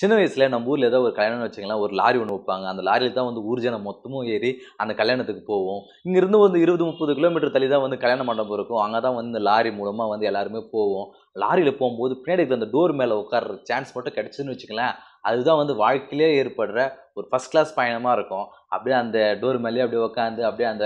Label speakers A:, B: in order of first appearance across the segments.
A: சின்ன வயசுல நம்ம ஊர்ல ஏதோ ஒரு கல்யாணம்னு வச்சுக்கலாம், ஒரு லாரி ஒண்ணு வைப்பாங்க. அந்த லாரியில தான் வந்து ஊர் ஜனம் மொத்தமும் ஏறி அந்த கல்யாணத்துக்கு போவோம். இங்கிருந்து வந்து 20, 30 கிலோமீட்டர் தள்ளி தான் வந்து கல்யாண மண்டபம் இருக்கும். அங்க தான் வந்து இந்த லாரி மூலமா வந்து எல்லாருமே போவோம். லாரியில போம்போது பின்னாடி இருக்கிற அந்த டோர் மேல உட்கார்ற சான்ஸ் மட்டும் கிடைச்சதுன்னு வச்சுக்கங்களேன், அதுதான் வந்து வாழ்க்கையிலே ஏற்படுற ஒரு ஃபர்ஸ்ட் கிளாஸ் பயணமா இருக்கும். அப்படியே அந்த டோர் மேலயே அப்படியே உட்காந்து, அப்படியே அந்த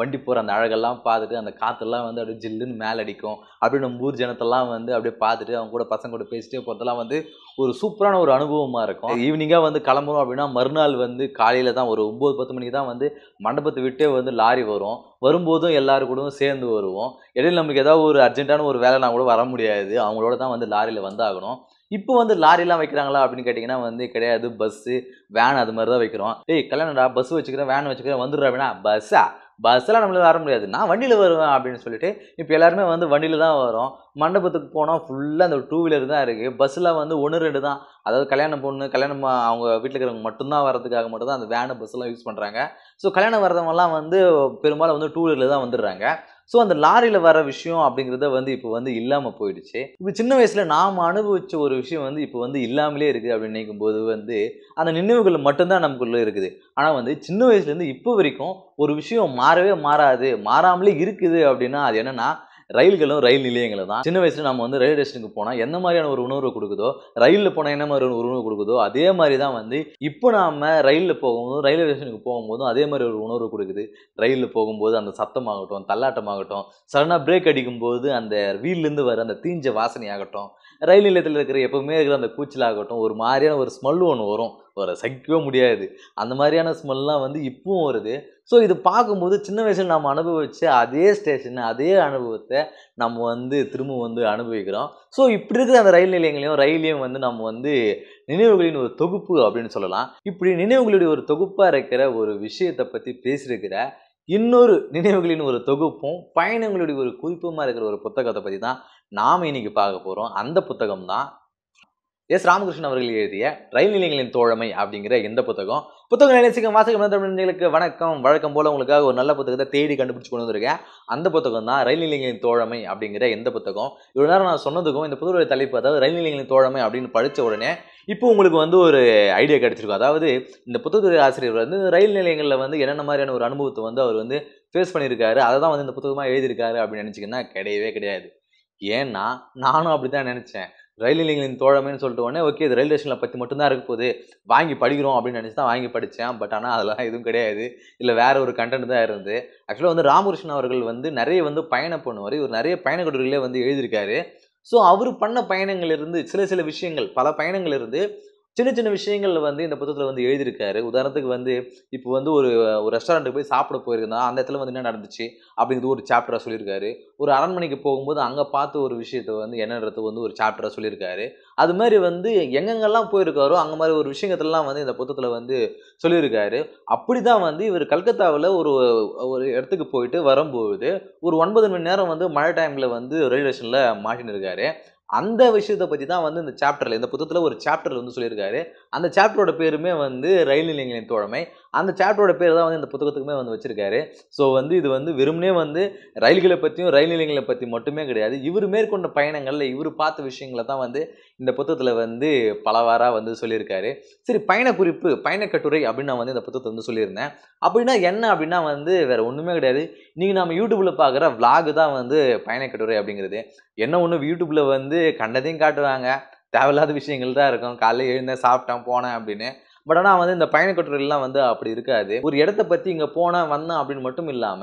A: வண்டி போற அந்த அழகெல்லாம் பார்த்துட்டு, அந்த காத்தெல்லாம் வந்து அப்படியே ஜில்லுன்னு மேல அடிக்கும். அப்படியே நம்ம ஊர் ஜனத்தெல்லாம் வந்து அப்படியே பார்த்துட்டு, அவங்க கூட பசங்க கூட பேசிட்டே போறதெல்லாம் வந்து ஒரு சூப்பரான ஒரு அனுபவமா இருக்கும். ஈவினிங்கா வந்து கிளம்புறோம் அப்படின்னா, மறுநாள் வந்து காலையில தான் ஒரு 9, 10 மணிக்கு தான் வந்து மண்டபத்த விட்டே வந்து லாரி வரும். வரும்போதும் எல்லாரு கூடவும் சேர்ந்து வருவோம். இடையில நமக்கு ஏதாவது ஒரு அர்ஜென்ட்டான ஒரு வேலைனா கூட வர முடியாது. அவங்களோட தான் வந்து லாரியில வந்தாகணும். இப்போ வந்து லாரிலாம் வைக்கிறாங்களா அப்படின்னு கேட்டீங்கன்னா வந்து கிடையாது. பஸ்ஸு, வேன் அது மாரி தான் வைக்கிறோம். "ஏய் கல்யாணம்டா பஸ் வச்சுக்கிறேன், வேன் வச்சுக்கிறேன் வந்துடுறா" அப்படின்னா, "பஸ்ஸா? பஸ்ஸெல்லாம் நம்மளால வர முடியாது. நான் வண்டியில வருவேன்" அப்படின்னு சொல்லிட்டு, இப்ப எல்லாருமே வந்து வண்டியில தான் வரோம். மண்டபத்துக்கு போனா ஃபுல்லா அந்த டூ வீலர் தான் இருக்கு. பஸ்ல வந்து 1, 2 தான். அதாவது கல்யாண பொண்ணு, கல்யாணம் அவங்க வீட்ல இருக்கிறவங்க மட்டும் தான் வரதுக்காக மட்டும் தான் அந்த வேன், பஸ்லாம் யூஸ் பண்றாங்க. ஸோ கல்யாணம் வரவங்கலாம் வந்து பெரும்பாலும் வந்து டூ வீலர்ல தான் வந்துடுறாங்க. ஸோ அந்த லாரியில வர விஷயம் அப்படிங்கிறத வந்து இப்போ வந்து இல்லாம போயிடுச்சு. இப்ப சின்ன வயசுல நாம அனுபவிச்ச ஒரு விஷயம் வந்து இப்போ வந்து இல்லாமலே இருக்கு அப்படின்னு நினைக்கும்போது வந்து, அந்த நினைவுகள் மட்டும் தான் நமக்குள்ள இருக்குது. ஆனா வந்து சின்ன வயசுலேருந்து இப்போ வரைக்கும் ஒரு விஷயம் மாறவே மாறாது, மாறாமலே இருக்குது அப்படின்னா அது என்னன்னா, ரயில்களும், ரயில் நிலையங்களும் தான். சின்ன வயசுல நம்ம வந்து ரயில்வே ஸ்டேஷனுக்கு போனா என்ன மாதிரியான ஒரு உணர்வு குடுக்குதோ, ரயில்ல போனா என்ன மாதிரியான ஒரு உணர்வு குடுக்குதோ, அதே மாரி தான் வந்து இப்போ நாம ரயில்ல போகும்போதும், ரயில்வே ஸ்டேஷனுக்கு போகும்போதும் அதே மாரி ஒரு உணர்வு குடுக்குது. ரயில்ல போகும்போது அந்த சத்தமாகட்டும், தள்ளாட்டமாகட்டும், சடனா பிரேக் அடிக்கும்போது அந்த வீல்லேருந்து வர அந்த தீஞ்ச வாசனையாகட்டும், ரயில் நிலையத்தில இருக்கிற எப்பவுமே இருக்கிற அந்த கூச்சலாகட்டும், ஒரு மாரியான ஒரு ஸ்மெல் ஒண்ணு வரும். சகிக்கவே முடியாது. அந்த மாரியான ஸ்மெல்லாம் வந்து இப்பவும் வருது. ஸோ இது பார்க்கும்போது சின்ன வயசுல நம்ம அனுபவிச்ச அதே ஸ்டேஷன், அதே அனுபவத்த நம்ம வந்து திரும்பவும் வந்து அனுபவிக்கிறோம். ஸோ இப்படி இருக்கிற அந்த ரயில் நிலையங்களையும், ரயிலையும் வந்து நம்ம வந்து நினைவுகளின் ஒரு தொகுப்பு அப்படின்னு சொல்லலாம். இப்படி நினைவுகளுடைய ஒரு தொகுப்பா இருக்கிற ஒரு விஷயத்த பத்தி பேசியிருக்கிற இன்னொரு நினைவுகளின் ஒரு தொகுப்பும், பயணங்களுடைய ஒரு குறிப்புமா இருக்கிற ஒரு புத்தகத்த பத்தி தான் நாம இன்னைக்கு பார்க்க போறோம். அந்த புத்தகம் தான் எஸ். ராமகிருஷ்ணன் அவர்கள் எழுதிய ரயில் நிலையங்களின் தோழமை அப்படிங்கிற இந்த புத்தகம். புத்தகம் நேசிக்கும் வாசகம் தமிழர்களுக்கு வணக்கம். வழக்கம் போல உங்களுக்காக ஒரு நல்ல புத்தகத்தை தேடி கண்டுபிடிச்சு கொண்டு வந்திருக்கேன். அந்த புத்தகம் தான் ரயில் நிலையங்களின் தோழமை அப்படிங்கிற இந்த புத்தகம். இவ்வளவு நேரம் நான் சொன்னதுக்கும் இந்த புத்தகத்தோட தலைப்பு, அதாவது ரயில் நிலையங்களின் தோழமை அப்படின்னு படிச்ச உடனே இப்போ உங்களுக்கு வந்து ஒரு ஐடியா கிடைச்சிருக்கும். அதாவது இந்த புத்தகத்துறை ஆசிரியர் வந்து ரயில் நிலையங்கள்ல வந்து என்னென்ன மாதிரியான ஒரு அனுபவத்தை வந்து அவர் வந்து ஃபேஸ் பண்ணியிருக்காரு, அதை தான் வந்து இந்த புத்தகமா எழுதியிருக்காரு அப்படின்னு நினைச்சீங்கன்னா கிடையவே கிடையாது. ஏன்னா நானும் அப்படித்தான் நினைச்சேன். ரயில் நிலையங்களின் தோழமைன்னு சொல்லிட்ட உடனே, ஓகே இது ரயில்வே ஸ்டேஷன்ல பத்தி மட்டும் தான் இருக்க போகுது. வாங்கி படிக்கிறோம் அப்படின்னு நினைச்சு தான் வாங்கி படிச்சேன். பட் ஆனா அதெல்லாம் எதுவும் கிடையாது. இல்ல வேற ஒரு கன்டென்ட் தான் இருந்தது. ஆக்சுவலா வந்து ராமகிருஷ்ணன் அவர்கள் வந்து நெறைய வந்து பயணம் பண்ணுவாரு. இவர் நெறைய பயண கட்டுரைகளே வந்து எழுதியிருக்காரு. ஸோ அவரு பண்ண பயணங்கள்ல இருந்து சில சில விஷயங்கள், பல பயணங்கள்ல இருந்து சின்ன சின்ன விஷயங்கள்ல வந்து இந்த புத்தகத்துல வந்து எழுதியிருக்காரு. உதாரணத்துக்கு வந்து இப்போ வந்து ஒரு ஒரு ரெஸ்டாரண்ட்டுக்கு போய் சாப்பிட போயிருந்தா, அந்த இடத்துல வந்து என்ன நடந்துச்சு அப்படிங்கிறது ஒரு சாப்டரா சொல்லியிருக்காரு. ஒரு அரண்மனைக்கு போகும்போது அங்க பார்த்த ஒரு விஷயத்த வந்து என்னன்றது வந்து ஒரு சாப்டரா சொல்லியிருக்காரு. அது மாரி வந்து எங்கெங்கெல்லாம் போயிருக்காரோ, அங்க மாரி ஒரு விஷயங்கத்தெல்லாம் வந்து இந்த புத்தகத்துல வந்து சொல்லியிருக்காரு. அப்படிதான் வந்து இவரு கல்கத்தாவுல ஒரு ஒரு இடத்துக்கு போயிட்டு வரும்போது, ஒரு 9 மணி நேரம் வந்து மழை டைம்ல வந்து ரயில்வே ஸ்டேஷன்ல மாட்டின்னு இருக்காரு. அந்த விஷயத்த பத்தி தான் வந்து இந்த சாப்டர்ல, இந்த புத்தகத்துல ஒரு சாப்டர்ல வந்து சொல்லியிருக்காரு. அந்த சாப்டரோட பேருமே வந்து ரயில் நிலையங்களின் தோழமை. அந்த சாப்டரோட பேர் தான் வந்து இந்த புத்தகத்துக்குமே வந்து வச்சிருக்காரு. ஸோ வந்து இது வந்து வெறுமனே வந்து ரயில்கள பத்தியும், ரயில் நிலையங்கள பத்தி மட்டுமே கிடையாது. இவரு மேற்கொண்ட பயணங்கள்ல இவரு பார்த்த விஷயங்கள தான் வந்து இந்த புத்தகத்துல வந்து பலவாறா வந்து சொல்லியிருக்காரு. சரி, பயண குறிப்பு, பயண கட்டுரை அப்படின்னு நான் வந்து இந்த புத்தகத்த வந்து சொல்லியிருந்தேன். அப்படின்னா என்ன அப்படின்னா வந்து வேற ஒண்ணுமே கிடையாது. நீங்க நம்ம YouTubeல பார்க்குற விளாக் தான் வந்து பயண கட்டுரை அப்படிங்கிறது. என்ன ஒண்ணு YouTubeல வந்து கண்டதையும் காட்டுவாங்க. தேவையில்லாத விஷயங்கள் தான் இருக்கும். காலைல எழுந்தேன், சாப்பிட்டேன், போனேன் அப்படின்னு. பட் ஆனா வந்து இந்த பயண கட்டுரைலாம் வந்து அப்படி இருக்காது. ஒரு இடத்த பத்தி இங்க போனேன், வந்தேன் அப்படின்னு மட்டும் இல்லாம,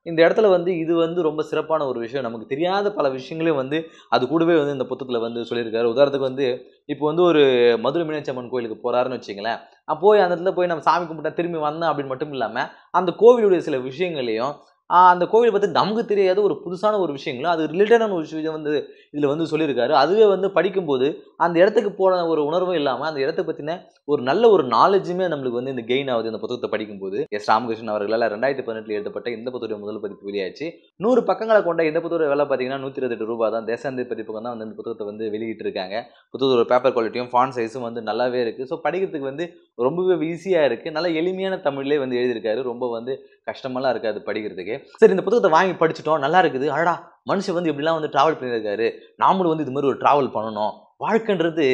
A: இந்த இடத்துல வந்து இது வந்து ரொம்ப சிறப்பான ஒரு விஷயம். நமக்கு தெரியாத பல விஷயங்களையும் வந்து அது கூடவே வந்து இந்த புத்தகத்துல வந்து சொல்லியிருக்காரு. உதாரணத்துக்கு வந்து இப்போ வந்து ஒரு மதுரை மீனாட்சி அம்மன் கோயிலுக்கு போறாருன்னு வச்சுக்கங்களேன். போய் அந்த இடத்துல போய் நம்ம சாமி கும்பிட்டேன், திரும்பி வந்தேன் அப்படின்னு மட்டும் இல்லாம, அந்த கோவிலுடைய சில விஷயங்களையும், அந்த கோவில பத்தி நமக்கு தெரியாத ஒரு புதுசான ஒரு விஷயங்களும், அது ரிலேட்டடான ஒரு விஷயம் வந்து இதுல வந்து சொல்லியிருக்காரு. அதுவே வந்து படிக்கும்போது, அந்த இடத்துக்கு போன ஒரு உணர்வும் இல்லாம, அந்த இடத்த பத்தின ஒரு நல்ல ஒரு நாலேட்ஜுமே நம்மளுக்கு வந்து இந்த கெயின் ஆகுது இந்த புத்தகத்த படிக்கும்போது. எஸ். ராமகிருஷ்ணன் அவர்களால 2018 எழுதப்பட்ட இந்த புத்தகத்துடைய முதல் பதிப்பு வெளியாச்சு. 100 பக்கங்கள கொண்ட இந்த புத்தகத்தோட விலை பார்த்தீங்கன்னா ரூ. 128 தான். தேசாந்தி பதிப்பகம் தான் வந்து இந்த புத்தகத்த வந்து வெளியிட்டிருக்காங்க. புத்தகத்தோட பேப்பர் குவாலிட்டியும், ஃபாண்ட் சைஸும் வந்து நல்லாவே இருக்கு. ஸோ படிக்கிறதுக்கு வந்து ரொம்பவே ஈஸியா இருக்கு. நல்ல எளிமையான தமிழ்லயே வந்து எழுதியிருக்காரு. ரொம்ப வந்து கஷ்டமாலாம் இருக்காது படிக்கிறதுக்கு. சரி, இந்த புத்தகத்த வாங்கி படிச்சுட்டோம். நல்லா இருக்குது. அடடா! மனுஷன் வந்து இப்படிலாம் வந்து டிராவல் பண்ணியிருக்காரு. நாமளும் வந்து இது மாரி ஒரு டிராவல் பண்ணணும். வாழ்க்கைன்றது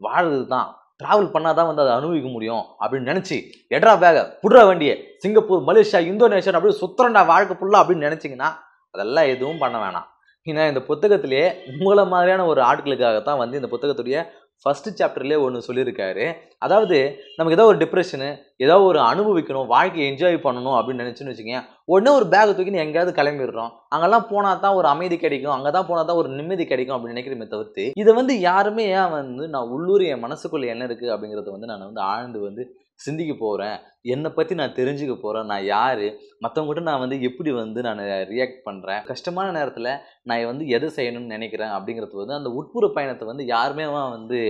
A: வாழ்றது தான். டிராவல் பண்ணாதான் வந்து அதை அனுபவிக்க முடியும் அப்படின்னு நினைச்சு எட்ரா பேக புடுற வண்டியை சிங்கப்பூர், மலேசியா, இந்தோனேஷியா அப்படி சுத்துறண்டா வாழ்க்கை ஃபுல்லா அப்படின்னு நினைச்சிங்கன்னா அதெல்லாம் எதுவும் பண்ண வேணாம். ஏன்னா இந்த புத்தகத்திலேயே உங்களை மாதிரியான ஒரு ஆட்களுக்காகத்தான் வந்து இந்த புத்தகத்துடைய ஃபர்ஸ்ட் சாப்டர்லேயே ஒன்று சொல்லியிருக்காரு. அதாவது நமக்கு ஏதோ ஒரு டிப்ரெஷனு, ஏதோ ஒரு அனுபவிக்கணும், வாழ்க்கையை என்ஜாய் பண்ணணும் அப்படின்னு நினச்சின்னு வச்சுக்கேன், உடனே ஒரு பேக் தூக்கி எங்கேயாவது கிளம்பிடுறோம். அங்கெல்லாம் போனால் தான் ஒரு அமைதி கிடைக்கும், அங்கே தான் போனால் தான் ஒரு நிம்மதி கிடைக்கும் அப்படின்னு நினைக்கிறமே தவிர்த்து இதை வந்து யாருமே ஏன் வந்து நான் உள்ளூர் என் மனசுக்குள்ளே என்ன இருக்குது அப்படிங்கிறத வந்து நான் வந்து ஆழ்ந்து வந்து சிந்திக்க போகிறேன், என்னை பற்றி நான் தெரிஞ்சுக்க போகிறேன், நான் யார், மற்றவங்ககிட்ட நான் வந்து எப்படி வந்து நான் ரியாக்ட் பண்ணுறேன், கஷ்டமான நேரத்தில் நான் வந்து எதை செய்யணும்னு நினைக்கிறேன் அப்படிங்கிறது வந்து அந்த உட்புற பயணத்தை வந்து யாருமே வந்து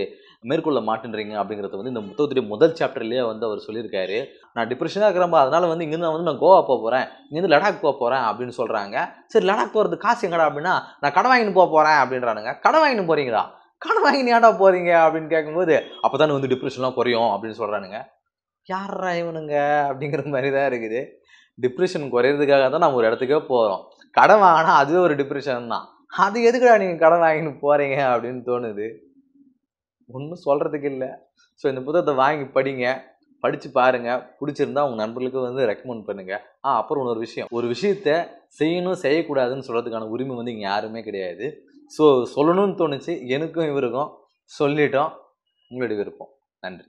A: மேற்கொள்ள மாட்டேன்றீங்க அப்படிங்கிறது வந்து இந்த புத்தகத்துடைய முதல் சாப்டர்லேயே வந்து அவர் சொல்லியிருக்காரு. நான் டிப்ரெஷனாக இருக்கிறப்ப அதனால வந்து இங்கேருந்து வந்து நான் கோவா போக போகிறேன், இங்கேருந்து லடாக் போக போகிறேன் அப்படின்னு சொல்கிறாங்க. சரி லடாக் போகிறது காசு எங்கடா அப்படின்னா நான் கடன் வாங்கின்னு போக போகிறேன் அப்படின்றானுங்க. கடன் வாங்கின்னு போகிறீங்களா, கடன் வாங்கின்னு ஏன்டா போகிறீங்க அப்படின்னு கேட்கும்போது அப்போ தானே வந்து டிப்ரெஷன்லாம் குறையும் அப்படின்னு சொல்கிறானுங்க. யாரா இவனுங்க அப்படிங்கிற மாதிரி தான் இருக்குது. டிப்ரெஷன் குறையிறதுக்காக தான் நம்ம ஒரு இடத்துக்கே போகிறோம், கடன் வாங்கினா அதுவே ஒரு டிப்ரெஷன் தான். அது எதுக்குடா நீங்கள் கடன் வாங்கின்னு போகிறீங்க அப்படின்னு தோணுது. ஒன்றும் சொல்கிறதுக்கு இல்லை. ஸோ இந்த புத்தகத்தை வாங்கி படிங்க, படித்து பாருங்கள், பிடிச்சிருந்தா உங்கள் நண்பர்களுக்கு வந்து ரெக்கமெண்ட் பண்ணுங்கள். அப்புறம் இன்னொரு விஷயம், ஒரு விஷயத்த செய்யணும் செய்யக்கூடாதுன்னு சொல்கிறதுக்கான உரிமை வந்து இங்கே யாருமே கிடையாது. ஸோ சொல்லணும்னு தோணுச்சு எனக்கும் இவருக்கும், சொல்லிட்டோம். உங்களுடைய விருப்பம். நன்றி.